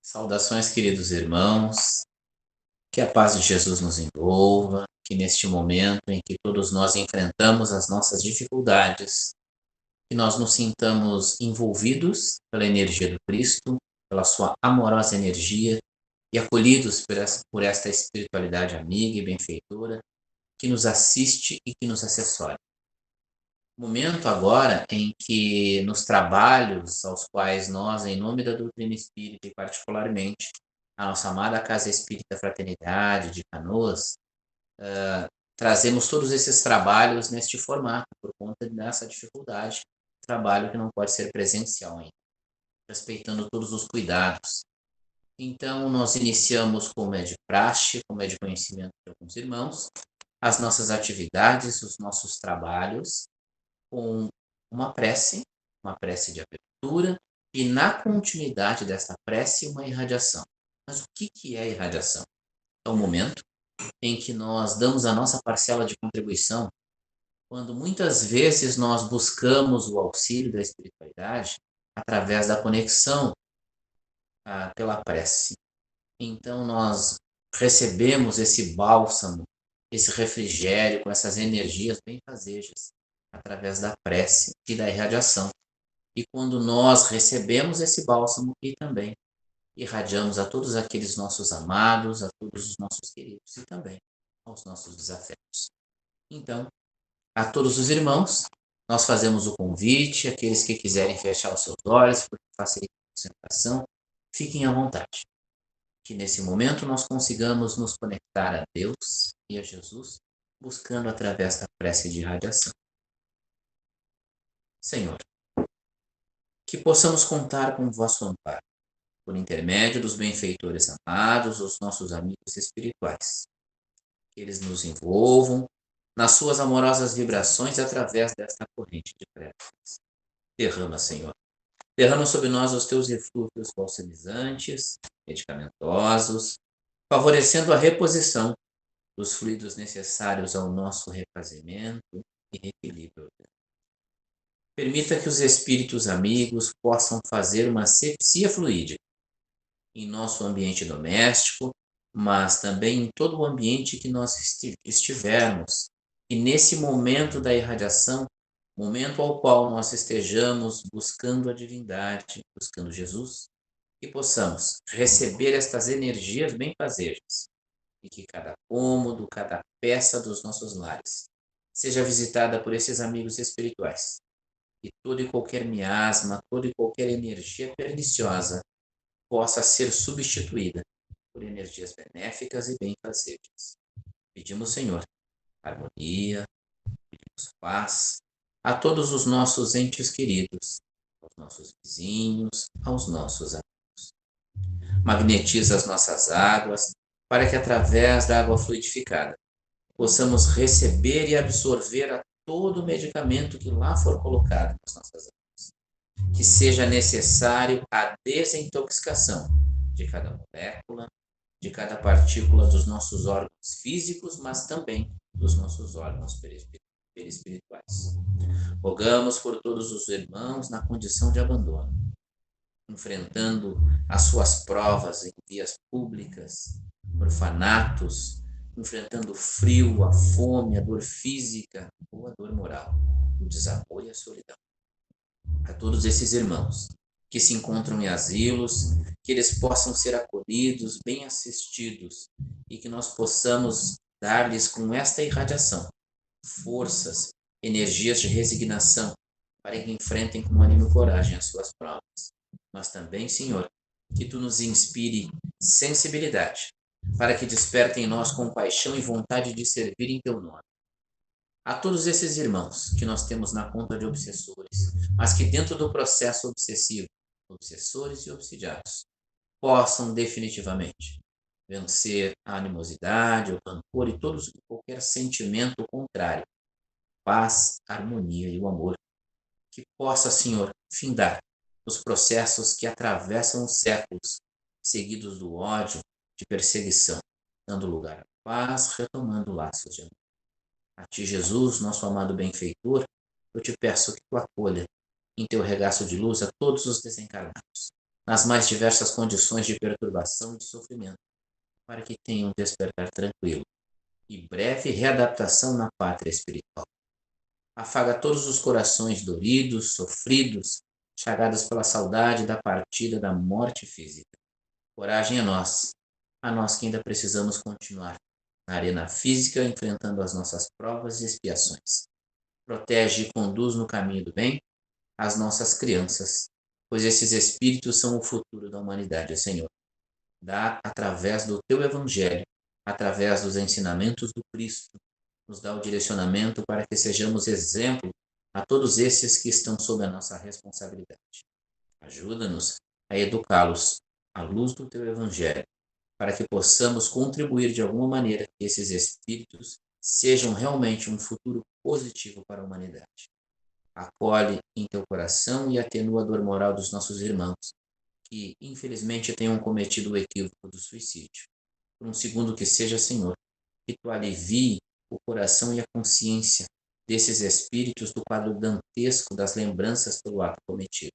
Saudações, queridos irmãos, que a paz de Jesus nos envolva, que neste momento em que todos nós enfrentamos as nossas dificuldades, que nós nos sintamos envolvidos pela energia do Cristo, pela sua amorosa energia e acolhidos por esta espiritualidade amiga e benfeitora que nos assiste e que nos assessora. Momento agora em que nos trabalhos aos quais nós, em nome da doutrina espírita e particularmente a nossa amada Casa Espírita Fraternidade de Canoas, trazemos todos esses trabalhos neste formato, por conta dessa dificuldade, trabalho que não pode ser presencial ainda, respeitando todos os cuidados. Então, nós iniciamos, como é de praxe, como é de conhecimento de alguns irmãos, as nossas atividades, os nossos trabalhos, com uma prece de abertura, e na continuidade dessa prece, uma irradiação. Mas o que é irradiação? É o momento em que nós damos a nossa parcela de contribuição, quando muitas vezes nós buscamos o auxílio da espiritualidade através da conexão pela prece. Então nós recebemos esse bálsamo, esse refrigério com essas energias benfazejas através da prece e da irradiação. E quando nós recebemos esse bálsamo e também irradiamos a todos aqueles nossos amados, a todos os nossos queridos e também aos nossos desafetos. Então, a todos os irmãos, nós fazemos o convite, aqueles que quiserem fechar os seus olhos, porque facilita a concentração, fiquem à vontade. Que nesse momento nós consigamos nos conectar a Deus e a Jesus, buscando através da prece de irradiação. Senhor, que possamos contar com o vosso amparo, por intermédio dos benfeitores amados, os nossos amigos espirituais. Que eles nos envolvam nas suas amorosas vibrações através desta corrente de preces. Derrama, Senhor. Derrama sobre nós os teus eflúvios balsamizantes, medicamentosos, favorecendo a reposição dos fluidos necessários ao nosso refazimento e equilíbrio. Permita que os espíritos amigos possam fazer uma asepsia fluídica em nosso ambiente doméstico, mas também em todo o ambiente que nós estivermos. E nesse momento da irradiação, momento ao qual nós estejamos buscando a divindade, buscando Jesus, que possamos receber estas energias benfazejas e que cada cômodo, cada peça dos nossos lares seja visitada por esses amigos espirituais. E toda e qualquer miasma, toda e qualquer energia perniciosa possa ser substituída por energias benéficas e benfazejas. Pedimos, Senhor, harmonia, pedimos paz a todos os nossos entes queridos, aos nossos vizinhos, aos nossos amigos. Magnetiza as nossas águas para que, através da água fluidificada, possamos receber e absorver a todo o medicamento que lá for colocado nas nossas águas. Que seja necessário a desintoxicação de cada molécula, de cada partícula dos nossos órgãos físicos, mas também dos nossos órgãos perispirituais. Rogamos por todos os irmãos na condição de abandono, enfrentando as suas provas em vias públicas, orfanatos, enfrentando o frio, a fome, a dor física ou a dor moral, o desamor e a solidão. A todos esses irmãos que se encontram em asilos, que eles possam ser acolhidos, bem assistidos e que nós possamos dar-lhes com esta irradiação forças, energias de resignação para que enfrentem com ânimo e coragem as suas provas. Mas também, Senhor, que Tu nos inspire sensibilidade para que despertem em nós compaixão e vontade de servir em Teu nome. A todos esses irmãos que nós temos na conta de obsessores, mas que dentro do processo obsessivo, obsessores e obsidiados, possam definitivamente vencer a animosidade, o rancor e qualquer sentimento contrário, paz, harmonia e o amor, que possa, Senhor, findar os processos que atravessam os séculos, seguidos do ódio, de perseguição, dando lugar à paz, retomando laços de amor. A Ti, Jesus, nosso amado benfeitor, eu te peço que Tu acolha em Teu regaço de luz a todos os desencarnados, nas mais diversas condições de perturbação e de sofrimento, para que tenham um despertar tranquilo e breve readaptação na pátria espiritual. Afaga todos os corações doridos, sofridos, chagados pela saudade da partida da morte física. Coragem a nós que ainda precisamos continuar na arena física, enfrentando as nossas provas e expiações. Protege e conduz no caminho do bem as nossas crianças, pois esses espíritos são o futuro da humanidade, Senhor. Dá através do teu evangelho, através dos ensinamentos do Cristo, nos dá o direcionamento para que sejamos exemplo a todos esses que estão sob a nossa responsabilidade. Ajuda-nos a educá-los à luz do teu evangelho, para que possamos contribuir de alguma maneira que esses espíritos sejam realmente um futuro positivo para a humanidade. Acolhe em teu coração e atenua a dor moral dos nossos irmãos, que infelizmente tenham cometido o equívoco do suicídio. Por um segundo que seja, Senhor, que tu alivie o coração e a consciência desses espíritos do quadro dantesco das lembranças pelo ato cometido.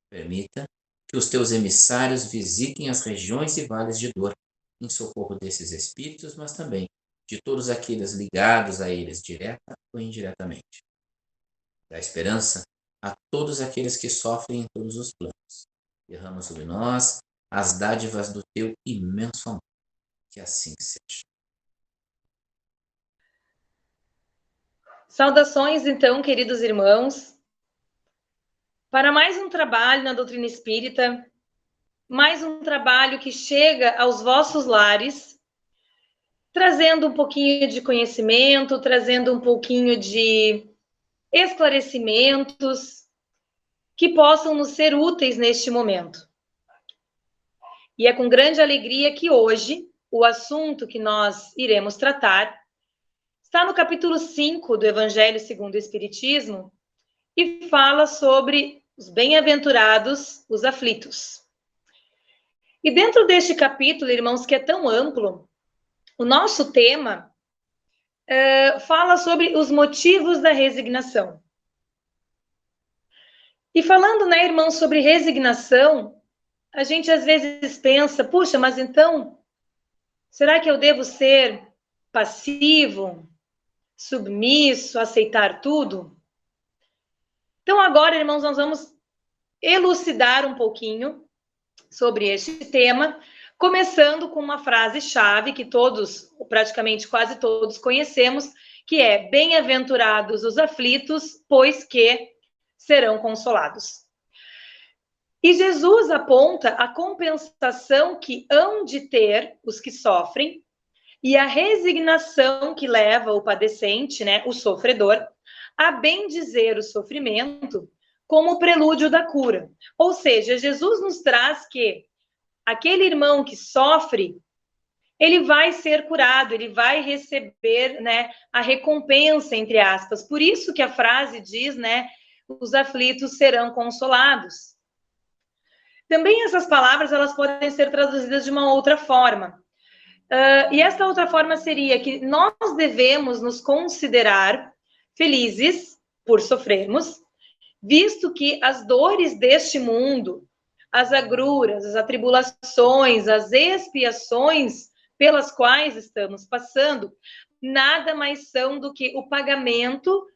Permita que os teus emissários visitem as regiões e vales de dor em socorro desses espíritos, mas também de todos aqueles ligados a eles direta ou indiretamente. Dá esperança a todos aqueles que sofrem em todos os planos. Derrama sobre nós as dádivas do teu imenso amor. Que assim seja. Saudações, então, queridos irmãos, para mais um trabalho na doutrina espírita, mais um trabalho que chega aos vossos lares, trazendo um pouquinho de conhecimento, trazendo um pouquinho de esclarecimentos que possam nos ser úteis neste momento. E é com grande alegria que hoje o assunto que nós iremos tratar está no capítulo 5 do Evangelho segundo o Espiritismo e fala sobre os bem-aventurados, os aflitos. E dentro deste capítulo, irmãos, que é tão amplo, o nosso tema fala sobre os motivos da resignação. E falando, né, irmãos, sobre resignação, a gente às vezes pensa, puxa, mas então, será que eu devo ser passivo, submisso, aceitar tudo? Então agora, irmãos, nós vamos elucidar um pouquinho sobre este tema, começando com uma frase-chave que todos, praticamente quase todos, conhecemos, que é: bem-aventurados os aflitos, pois que serão consolados. E Jesus aponta a compensação que hão de ter os que sofrem e a resignação que leva o padecente, né, o sofredor, a bendizer o sofrimento como prelúdio da cura. Ou seja, Jesus nos traz que aquele irmão que sofre, ele vai ser curado, ele vai receber, né, a recompensa, entre aspas. Por isso que a frase diz, né, os aflitos serão consolados. Também essas palavras, elas podem ser traduzidas de uma outra forma. E essa outra forma seria que nós devemos nos considerar felizes por sofrermos, visto que as dores deste mundo, as agruras, as atribulações, as expiações pelas quais estamos passando, nada mais são do que o pagamento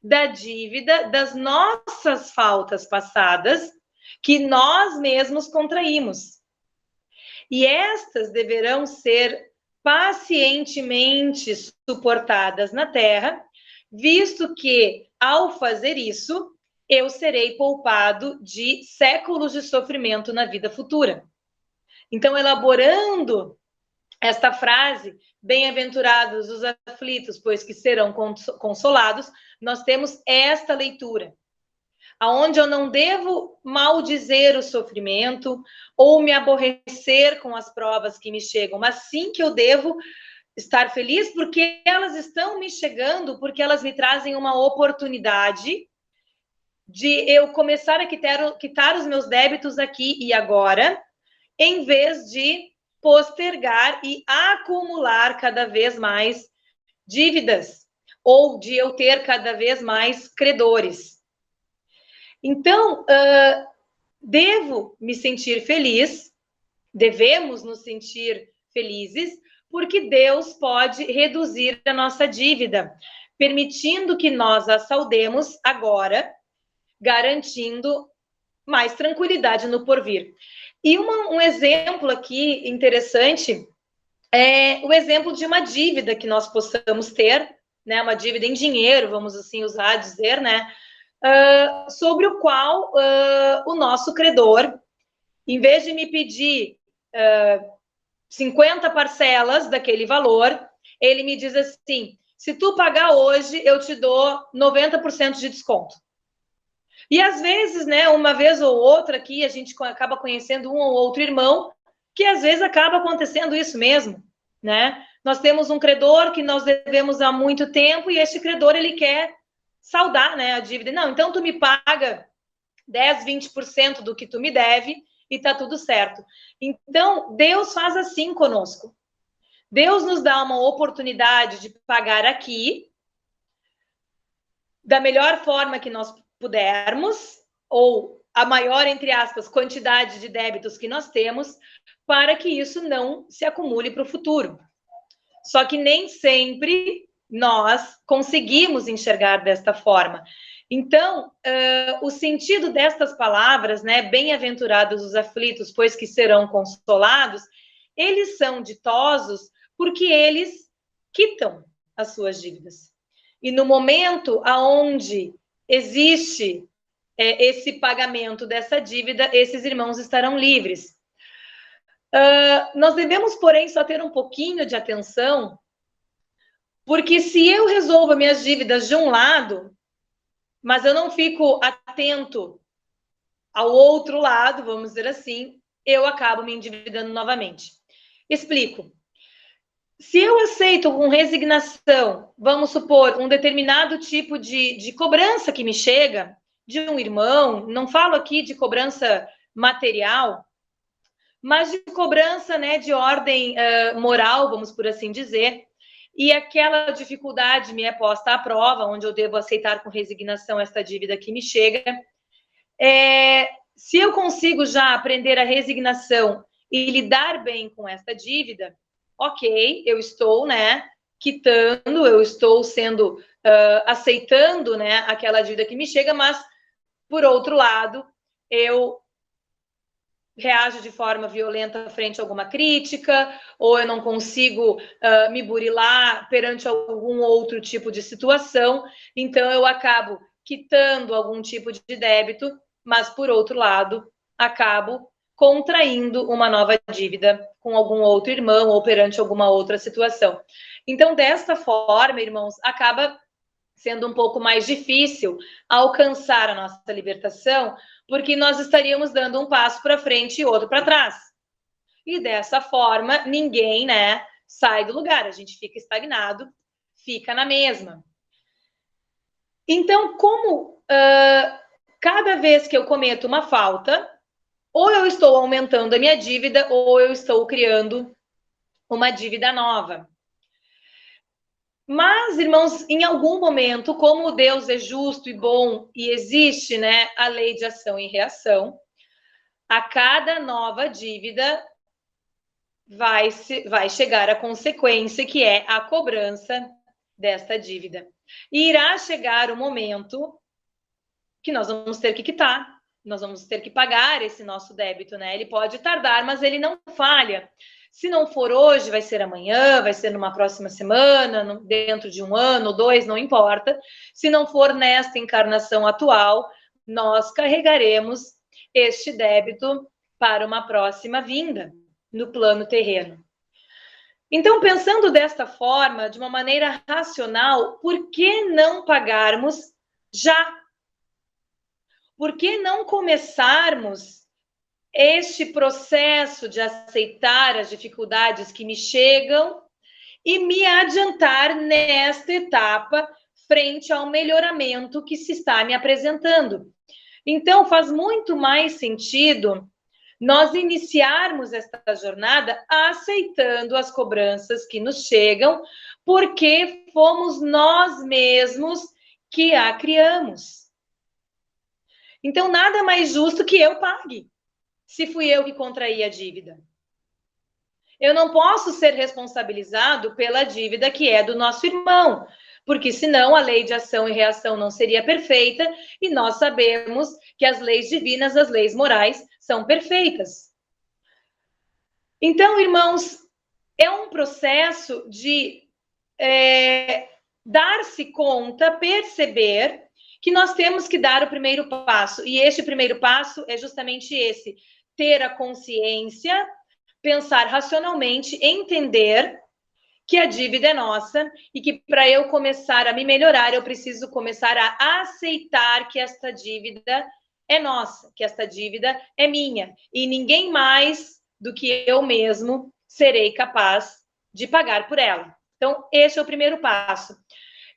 da dívida das nossas faltas passadas, que nós mesmos contraímos. E estas deverão ser pacientemente suportadas na terra, visto que, ao fazer isso, eu serei poupado de séculos de sofrimento na vida futura. Então, elaborando esta frase, bem-aventurados os aflitos, pois que serão consolados, nós temos esta leitura, aonde eu não devo maldizer o sofrimento ou me aborrecer com as provas que me chegam, mas sim que eu devo estar feliz porque elas estão me chegando, porque elas me trazem uma oportunidade de eu começar a quitar os meus débitos aqui e agora, em vez de postergar e acumular cada vez mais dívidas, ou de eu ter cada vez mais credores. Então, devo me sentir feliz, devemos nos sentir felizes, porque Deus pode reduzir a nossa dívida, permitindo que nós a saldemos agora, garantindo mais tranquilidade no porvir. E um exemplo aqui interessante é o exemplo de uma dívida que nós possamos ter, né, uma dívida em dinheiro, vamos assim usar, dizer, né, sobre o qual o nosso credor, em vez de me pedir 50 parcelas daquele valor, ele me diz assim, se tu pagar hoje, eu te dou 90% de desconto. E às vezes, né, uma vez ou outra aqui, a gente acaba conhecendo um ou outro irmão, que às vezes acaba acontecendo isso mesmo, né? Nós temos um credor que nós devemos há muito tempo e este credor, ele quer saldar, né, a dívida. Não, então tu me paga 10, 20% do que tu me deve e tá tudo certo. Então, Deus faz assim conosco. Deus nos dá uma oportunidade de pagar aqui da melhor forma que nós pudermos, ou a maior, entre aspas, quantidade de débitos que nós temos, para que isso não se acumule para o futuro. Só que nem sempre nós conseguimos enxergar desta forma. Então, o sentido destas palavras, né, bem-aventurados os aflitos, pois que serão consolados, eles são ditosos porque eles quitam as suas dívidas. E no momento aonde existe esse pagamento dessa dívida, esses irmãos estarão livres. Nós devemos, porém, só ter um pouquinho de atenção, porque se eu resolvo minhas dívidas de um lado, mas eu não fico atento ao outro lado, vamos dizer assim, eu acabo me endividando novamente. Explico. Se eu aceito com resignação, vamos supor, um determinado tipo de cobrança que me chega de um irmão, não falo aqui de cobrança material, mas de cobrança, né, de ordem moral, vamos por assim dizer, e aquela dificuldade me é posta à prova, onde eu devo aceitar com resignação esta dívida que me chega. Se eu consigo já aprender a resignação e lidar bem com esta dívida, ok, eu estou, né, quitando, eu estou sendo, aceitando, né, aquela dívida que me chega, mas, por outro lado, eu reajo de forma violenta frente a alguma crítica, ou eu não consigo me burilar perante algum outro tipo de situação, então eu acabo quitando algum tipo de débito, mas, por outro lado, acabo contraindo uma nova dívida com algum outro irmão ou perante alguma outra situação. Então, desta forma, irmãos, acaba sendo um pouco mais difícil alcançar a nossa libertação, porque nós estaríamos dando um passo para frente e outro para trás. E dessa forma, ninguém, né, sai do lugar, a gente fica estagnado, fica na mesma. Então, como cada vez que eu cometo uma falta, ou eu estou aumentando a minha dívida, ou eu estou criando uma dívida nova. Mas, irmãos, em algum momento, como Deus é justo e bom e existe, né, a lei de ação e reação, a cada nova dívida vai chegar a consequência, que é a cobrança desta dívida. E irá chegar o momento que nós vamos ter que quitar, nós vamos ter que pagar esse nosso débito, né? Ele pode tardar, mas ele não falha. Se não for hoje, vai ser amanhã, vai ser numa próxima semana, dentro de um ano, 2, não importa. Se não for nesta encarnação atual, nós carregaremos este débito para uma próxima vinda no plano terreno. Então, pensando desta forma, de uma maneira racional, por que não pagarmos já? Por que não começarmos este processo de aceitar as dificuldades que me chegam e me adiantar nesta etapa frente ao melhoramento que se está me apresentando? Então, faz muito mais sentido nós iniciarmos esta jornada aceitando as cobranças que nos chegam, porque fomos nós mesmos que a criamos. Então, nada mais justo que eu pague, se fui eu que contraí a dívida. Eu não posso ser responsabilizado pela dívida que é do nosso irmão, porque senão a lei de ação e reação não seria perfeita, e nós sabemos que as leis divinas, as leis morais, são perfeitas. Então, irmãos, é um processo de dar-se conta, perceber que nós temos que dar o primeiro passo. E este primeiro passo é justamente esse: ter a consciência, pensar racionalmente, entender que a dívida é nossa e que para eu começar a me melhorar, eu preciso começar a aceitar que esta dívida é nossa, que esta dívida é minha e ninguém mais do que eu mesmo serei capaz de pagar por ela. Então, esse é o primeiro passo.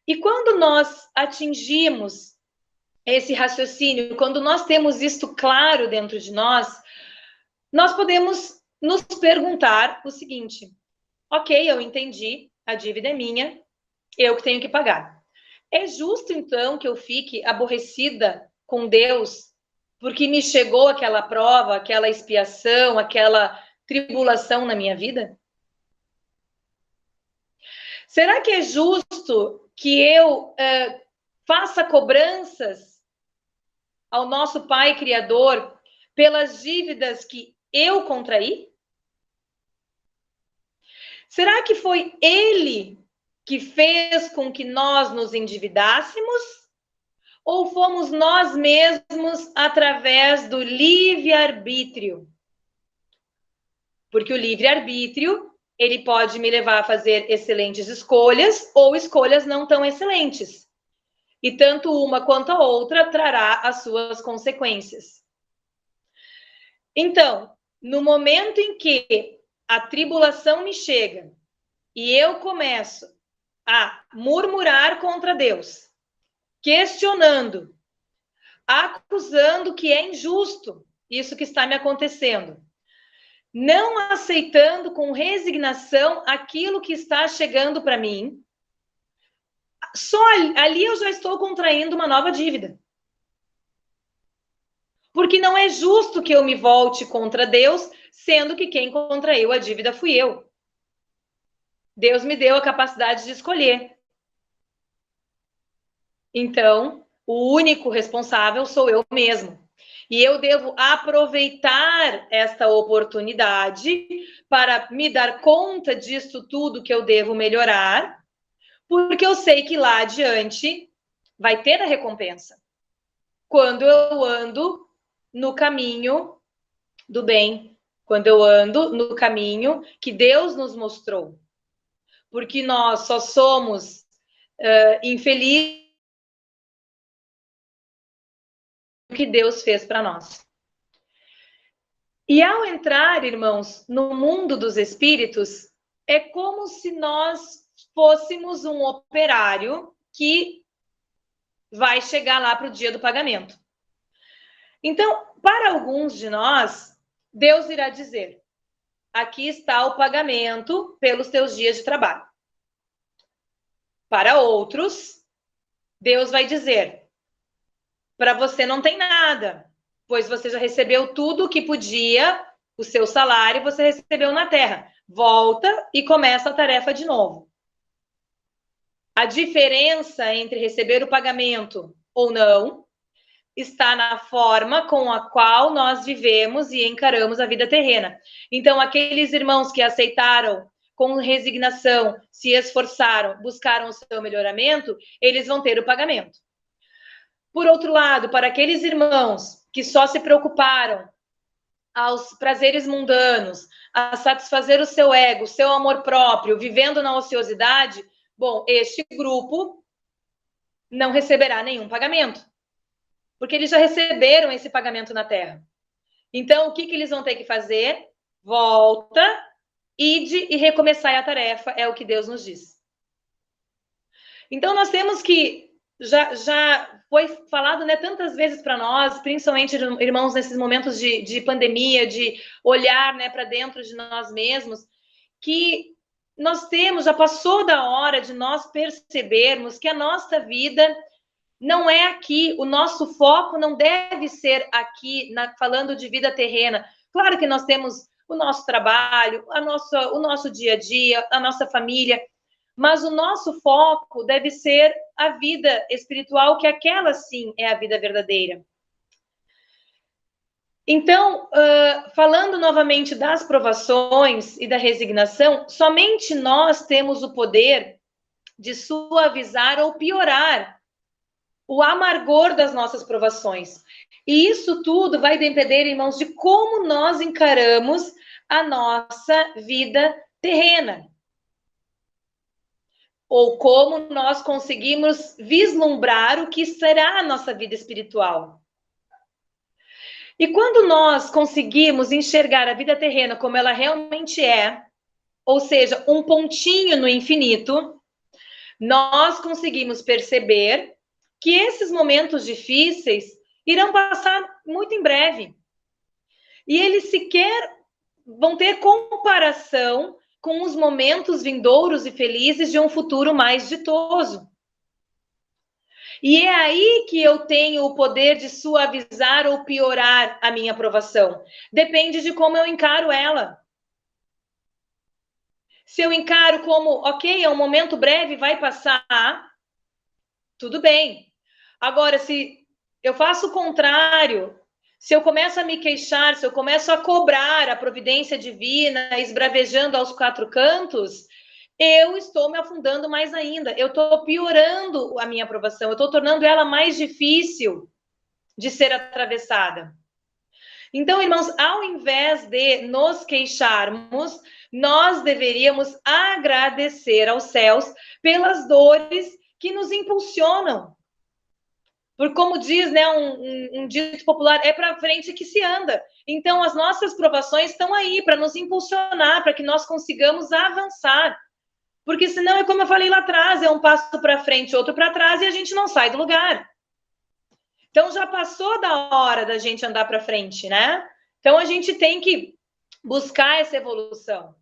E quando nós atingimos esse raciocínio, quando nós temos isto claro dentro de nós, nós podemos nos perguntar o seguinte: ok, eu entendi, a dívida é minha, eu que tenho que pagar. É justo, então, que eu fique aborrecida com Deus porque me chegou aquela prova, aquela expiação, aquela tribulação na minha vida? Será que é justo que eu faça cobranças ao nosso Pai Criador pelas dívidas que eu contraí? Será que foi Ele que fez com que nós nos endividássemos? Ou fomos nós mesmos através do livre-arbítrio? Porque o livre-arbítrio, ele pode me levar a fazer excelentes escolhas ou escolhas não tão excelentes. E tanto uma quanto a outra trará as suas consequências. Então, no momento em que a tribulação me chega e eu começo a murmurar contra Deus, questionando, acusando que é injusto isso que está me acontecendo, não aceitando com resignação aquilo que está chegando para mim, só ali eu já estou contraindo uma nova dívida. Porque não é justo que eu me volte contra Deus, sendo que quem contraiu a dívida fui eu. Deus me deu a capacidade de escolher. Então, o único responsável sou eu mesmo. E eu devo aproveitar esta oportunidade para me dar conta disso tudo que eu devo melhorar, porque eu sei que lá adiante vai ter a recompensa. Quando eu ando no caminho do bem, quando eu ando no caminho que Deus nos mostrou. Porque nós só somos infelizes do que Deus fez para nós. E ao entrar, irmãos, no mundo dos espíritos, é como se nós fôssemos um operário que vai chegar lá para o dia do pagamento. Então, para alguns de nós, Deus irá dizer: aqui está o pagamento pelos teus dias de trabalho. Para outros, Deus vai dizer: para você não tem nada, pois você já recebeu tudo o que podia, o seu salário você recebeu na terra. Volta e começa a tarefa de novo. A diferença entre receber o pagamento ou não está na forma com a qual nós vivemos e encaramos a vida terrena. Então, aqueles irmãos que aceitaram com resignação, se esforçaram, buscaram o seu melhoramento, eles vão ter o pagamento. Por outro lado, para aqueles irmãos que só se preocuparam aos prazeres mundanos, a satisfazer o seu ego, o seu amor próprio, vivendo na ociosidade, bom, este grupo não receberá nenhum pagamento, porque eles já receberam esse pagamento na Terra. Então, o que eles vão ter que fazer? Volta, ide e recomeçar a tarefa, é o que Deus nos diz. Então, nós temos que já foi falado, né, tantas vezes para nós, principalmente irmãos nesses momentos de pandemia, de olhar, né, para dentro de nós mesmos, que nós temos, já passou da hora de nós percebermos que a nossa vida não é aqui. O nosso foco não deve ser aqui, falando de vida terrena. Claro que nós temos o nosso trabalho, o nosso dia a dia, a nossa família, mas o nosso foco deve ser a vida espiritual, que aquela sim é a vida verdadeira. Então, falando novamente das provações e da resignação, somente nós temos o poder de suavizar ou piorar o amargor das nossas provações. E isso tudo vai depender, irmãos, de como nós encaramos a nossa vida terrena. Ou como nós conseguimos vislumbrar o que será a nossa vida espiritual. E quando nós conseguimos enxergar a vida terrena como ela realmente é, ou seja, um pontinho no infinito, nós conseguimos perceber que esses momentos difíceis irão passar muito em breve. E eles sequer vão ter comparação com os momentos vindouros e felizes de um futuro mais ditoso. E é aí que eu tenho o poder de suavizar ou piorar a minha aprovação. Depende de como eu encaro ela. Se eu encaro como, ok, é um momento breve, vai passar, tudo bem. Agora, se eu faço o contrário, se eu começo a me queixar, se eu começo a cobrar a providência divina, esbravejando aos quatro cantos, eu estou me afundando mais ainda. Eu estou piorando a minha aprovação, eu estou tornando ela mais difícil de ser atravessada. Então, irmãos, ao invés de nos queixarmos, nós deveríamos agradecer aos céus pelas dores que nos impulsionam. Porque, como diz, né, um dito popular, é para frente que se anda. Então, as nossas provações estão aí para nos impulsionar, para que nós consigamos avançar. Porque senão, é como eu falei lá atrás, é um passo para frente, outro para trás, e a gente não sai do lugar. Então, já passou da hora da gente andar para frente, né? Então, a gente tem que buscar essa evolução,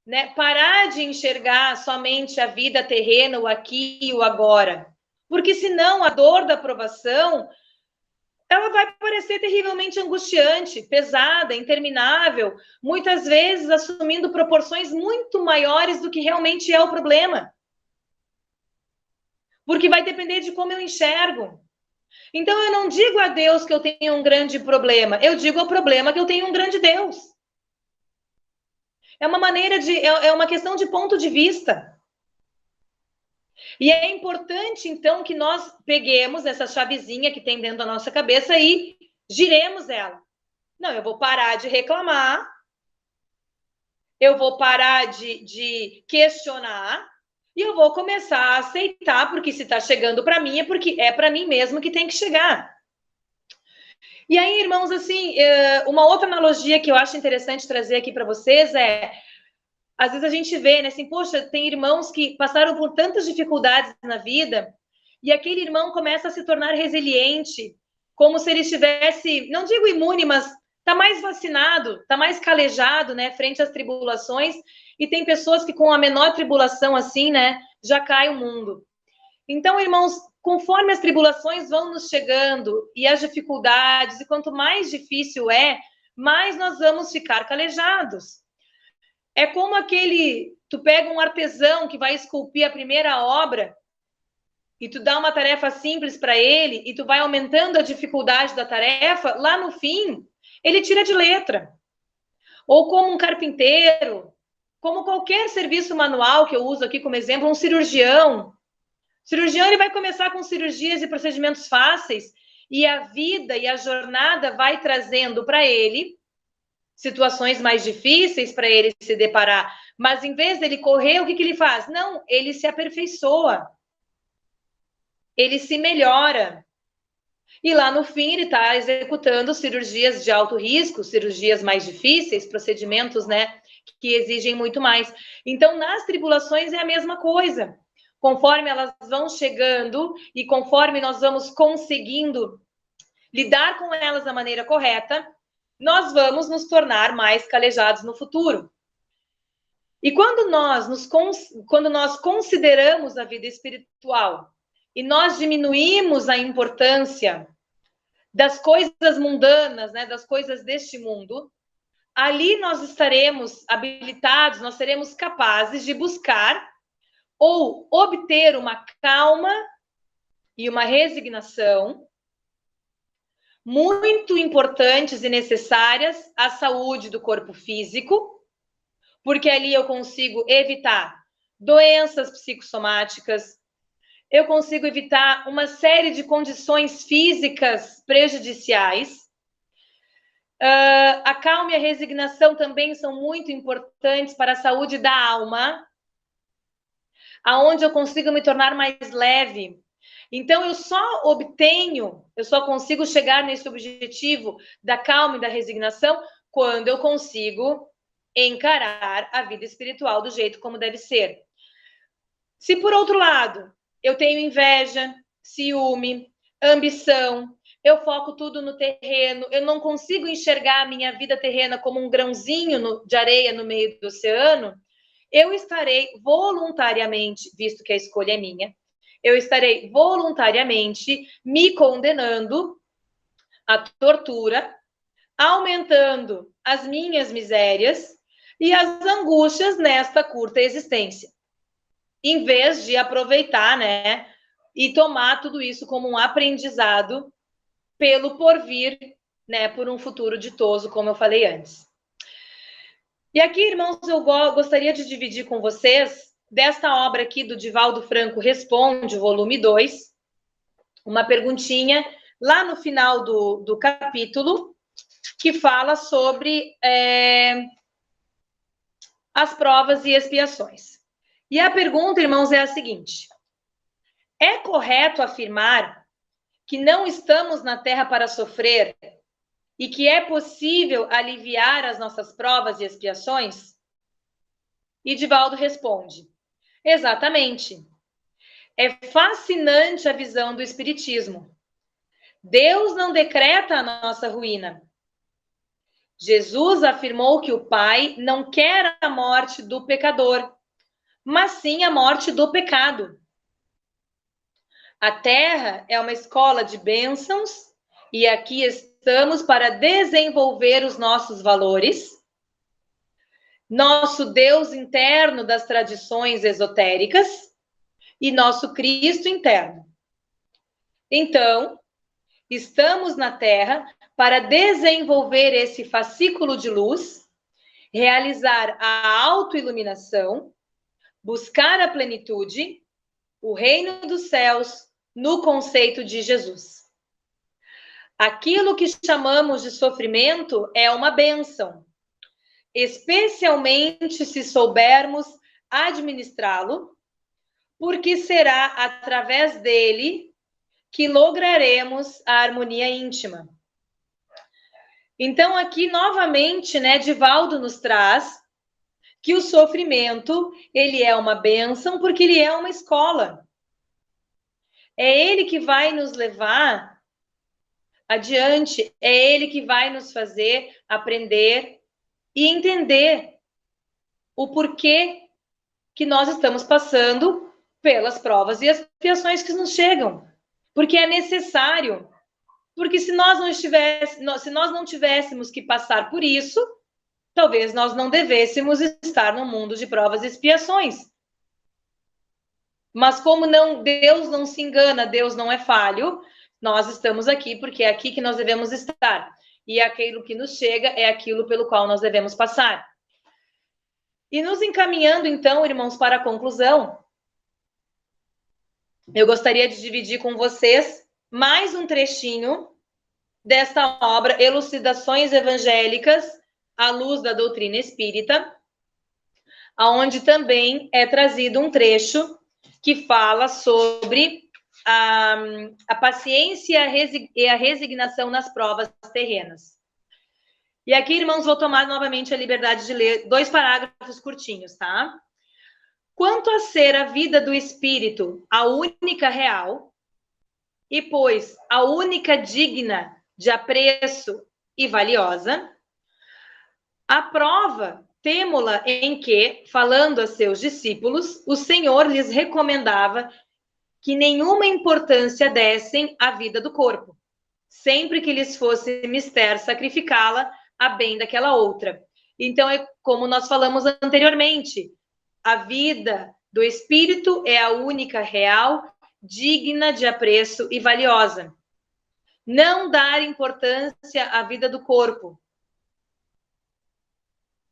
né? Parar de enxergar somente a vida terrena, o aqui e o agora. Porque senão a dor da provação, ela vai parecer terrivelmente angustiante, pesada, interminável, muitas vezes assumindo proporções muito maiores do que realmente é o problema. Porque vai depender de como eu enxergo. Então, eu não digo a Deus que eu tenho um grande problema, eu digo ao problema que eu tenho um grande Deus. É uma maneira de, é uma questão de ponto de vista. E é importante, então, que nós peguemos essa chavezinha que tem dentro da nossa cabeça e giremos ela. Não, eu vou parar de reclamar, eu vou parar de questionar e eu vou começar a aceitar, porque se está chegando para mim, é porque é para mim mesmo que tem que chegar. E aí, irmãos, assim, uma outra analogia que eu acho interessante trazer aqui para vocês é, às vezes a gente vê, né, assim, poxa, tem irmãos que passaram por tantas dificuldades na vida e aquele irmão começa a se tornar resiliente, como se ele estivesse, não digo imune, mas está mais vacinado, está mais calejado, né, frente às tribulações, e tem pessoas que com a menor tribulação, assim, né, já cai o mundo. Então, irmãos, conforme as tribulações vão nos chegando e as dificuldades, e quanto mais difícil é, mais nós vamos ficar calejados. É como tu pega um artesão que vai esculpir a primeira obra e tu dá uma tarefa simples para ele e tu vai aumentando a dificuldade da tarefa, lá no fim, ele tira de letra. Ou como um carpinteiro, como qualquer serviço manual que eu uso aqui como exemplo, um cirurgião. O cirurgião ele vai começar com cirurgias e procedimentos fáceis e a vida e a jornada vai trazendo para ele situações mais difíceis para ele se deparar. Mas em vez dele correr, o que ele faz? Não, ele se aperfeiçoa. Ele se melhora. E lá no fim ele está executando cirurgias de alto risco, cirurgias mais difíceis, procedimentos, né, que exigem muito mais. Então, nas tribulações é a mesma coisa. Conforme elas vão chegando e conforme nós vamos conseguindo lidar com elas da maneira correta, nós vamos nos tornar mais calejados no futuro. E quando nós consideramos a vida espiritual e nós diminuímos a importância das coisas mundanas, né, das coisas deste mundo, ali nós estaremos habilitados, nós seremos capazes de buscar ou obter uma calma e uma resignação muito importantes e necessárias à saúde do corpo físico, porque ali eu consigo evitar doenças psicossomáticas, eu consigo evitar uma série de condições físicas prejudiciais. A calma e a resignação também são muito importantes para a saúde da alma, aonde eu consigo me tornar mais leve. Então, eu só consigo chegar nesse objetivo da calma e da resignação quando eu consigo encarar a vida espiritual do jeito como deve ser. Se, por outro lado, eu tenho inveja, ciúme, ambição, eu foco tudo no terreno, eu não consigo enxergar a minha vida terrena como um grãozinho de areia no meio do oceano, eu estarei voluntariamente, visto que a escolha é minha, eu estarei voluntariamente me condenando à tortura, aumentando as minhas misérias e as angústias nesta curta existência, em vez de aproveitar, né, e tomar tudo isso como um aprendizado pelo porvir, né, por um futuro ditoso, como eu falei antes. E aqui, irmãos, eu gostaria de dividir com vocês desta obra aqui do Divaldo Franco Responde, volume 2, uma perguntinha lá no final do capítulo, que fala sobre as provas e expiações. E a pergunta, irmãos, é a seguinte: é correto afirmar que não estamos na Terra para sofrer e que é possível aliviar as nossas provas e expiações? E Divaldo responde: exatamente. É fascinante a visão do Espiritismo. Deus não decreta a nossa ruína. Jesus afirmou que o Pai não quer a morte do pecador, mas sim a morte do pecado. A Terra é uma escola de bênçãos e aqui estamos para desenvolver os nossos valores, nosso Deus interno das tradições esotéricas e nosso Cristo interno. Então, estamos na Terra para desenvolver esse fascículo de luz, realizar a autoiluminação, buscar a plenitude, o reino dos céus no conceito de Jesus. Aquilo que chamamos de sofrimento é uma bênção, especialmente se soubermos administrá-lo, porque será através dele que lograremos a harmonia íntima. Então, aqui, novamente, né, Divaldo nos traz que o sofrimento, ele é uma bênção porque ele é uma escola. É ele que vai nos levar adiante, é ele que vai nos fazer aprender e entender o porquê que nós estamos passando pelas provas e expiações que nos chegam. Porque é necessário. Porque se nós não tivéssemos que passar por isso, talvez nós não devêssemos estar no mundo de provas e expiações. Mas como Deus não se engana, Deus não é falho, nós estamos aqui porque é aqui que nós devemos estar. E aquilo que nos chega é aquilo pelo qual nós devemos passar. E nos encaminhando, então, irmãos, para a conclusão, eu gostaria de dividir com vocês mais um trechinho desta obra, Elucidações Evangélicas à Luz da Doutrina Espírita, onde também é trazido um trecho que fala sobre a paciência e a resignação nas provas terrenas. E aqui, irmãos, vou tomar novamente a liberdade de ler 2 parágrafos curtinhos, tá? Quanto a ser a vida do espírito a única real, e pois a única digna de apreço e valiosa, a prova temo-la em que, falando a seus discípulos, o Senhor lhes recomendava que nenhuma importância dessem à vida do corpo, sempre que lhes fosse mister sacrificá-la a bem daquela outra. Então, é como nós falamos anteriormente, a vida do espírito é a única real, digna de apreço e valiosa. Não dar importância à vida do corpo.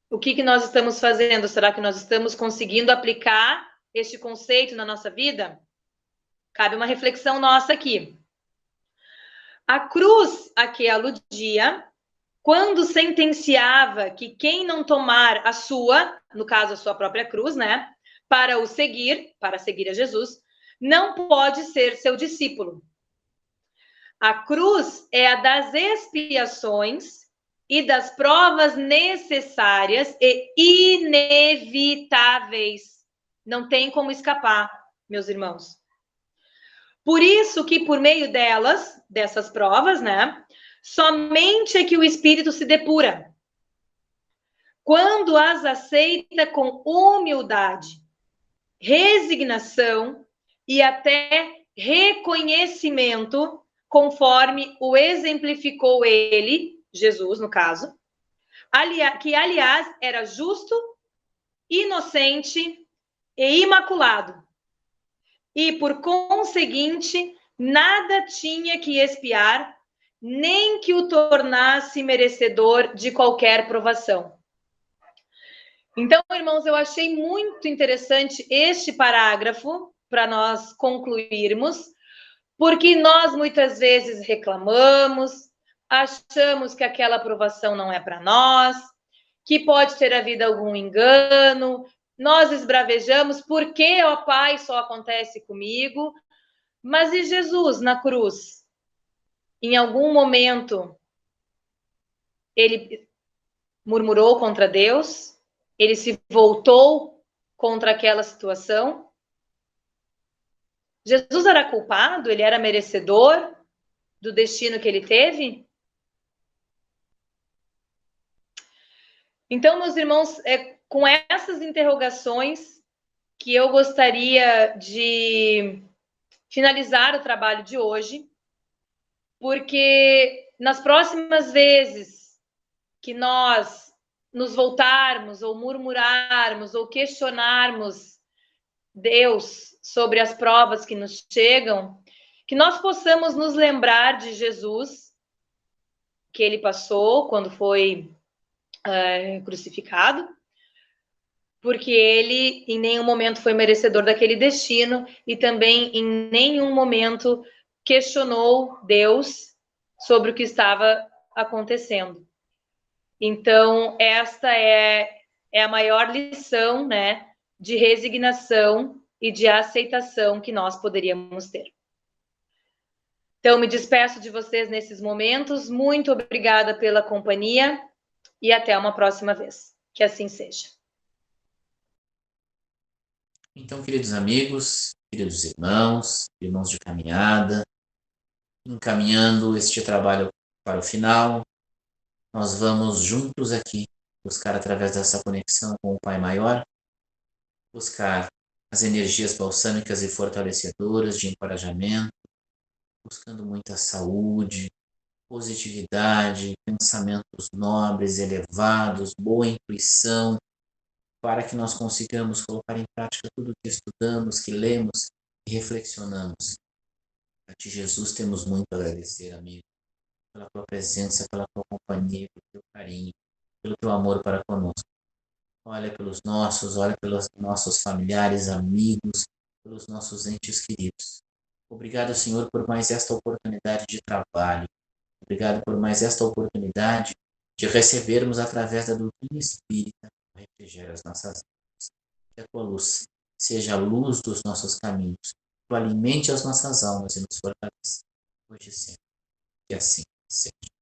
O que nós estamos fazendo? Será que nós estamos conseguindo aplicar este conceito na nossa vida? Cabe uma reflexão nossa aqui. A cruz a que aludia, quando sentenciava que quem não tomar a sua, no caso a sua própria cruz, né, para seguir a Jesus, não pode ser seu discípulo. A cruz é a das expiações e das provas necessárias e inevitáveis. Não tem como escapar, meus irmãos. Por isso que por meio delas, dessas provas, né, somente é que o espírito se depura. Quando as aceita com humildade, resignação e até reconhecimento, conforme o exemplificou ele, Jesus, no caso, que, aliás, era justo, inocente e imaculado. E, por conseguinte, nada tinha que expiar, nem que o tornasse merecedor de qualquer provação. Então, irmãos, eu achei muito interessante este parágrafo para nós concluirmos, porque nós muitas vezes reclamamos, achamos que aquela aprovação não é para nós, que pode ter havido algum engano, nós esbravejamos, por que, ó Pai, só acontece comigo? Mas e Jesus na cruz? Em algum momento, ele murmurou contra Deus? Ele se voltou contra aquela situação? Jesus era culpado? Ele era merecedor do destino que ele teve? Então, meus irmãos, é com essas interrogações que eu gostaria de finalizar o trabalho de hoje, porque nas próximas vezes que nós nos voltarmos ou murmurarmos ou questionarmos Deus sobre as provas que nos chegam, que nós possamos nos lembrar de Jesus, que ele passou quando foi crucificado, porque ele em nenhum momento foi merecedor daquele destino e também em nenhum momento questionou Deus sobre o que estava acontecendo. Então, esta é a maior lição, né, de resignação e de aceitação que nós poderíamos ter. Então, me despeço de vocês nesses momentos. Muito obrigada pela companhia e até uma próxima vez. Que assim seja. Então, queridos amigos, queridos irmãos, irmãos de caminhada, encaminhando este trabalho para o final, nós vamos juntos aqui buscar, através dessa conexão com o Pai Maior, buscar as energias balsâmicas e fortalecedoras de encorajamento, buscando muita saúde, positividade, pensamentos nobres, elevados, boa intuição, para que nós consigamos colocar em prática tudo que estudamos, que lemos e reflexionamos. A Ti, Jesus, temos muito a agradecer, amigo, pela Tua presença, pela Tua companhia, pelo Teu carinho, pelo Teu amor para conosco. Olha pelos nossos familiares, amigos, pelos nossos entes queridos. Obrigado, Senhor, por mais esta oportunidade de trabalho. Obrigado por mais esta oportunidade de recebermos, através da doutrina espírita, o refrigério às nossas almas. Que a Tua luz seja a luz dos nossos caminhos, Tu alimente as nossas almas e nos fortaleça, hoje e sempre. Que assim seja.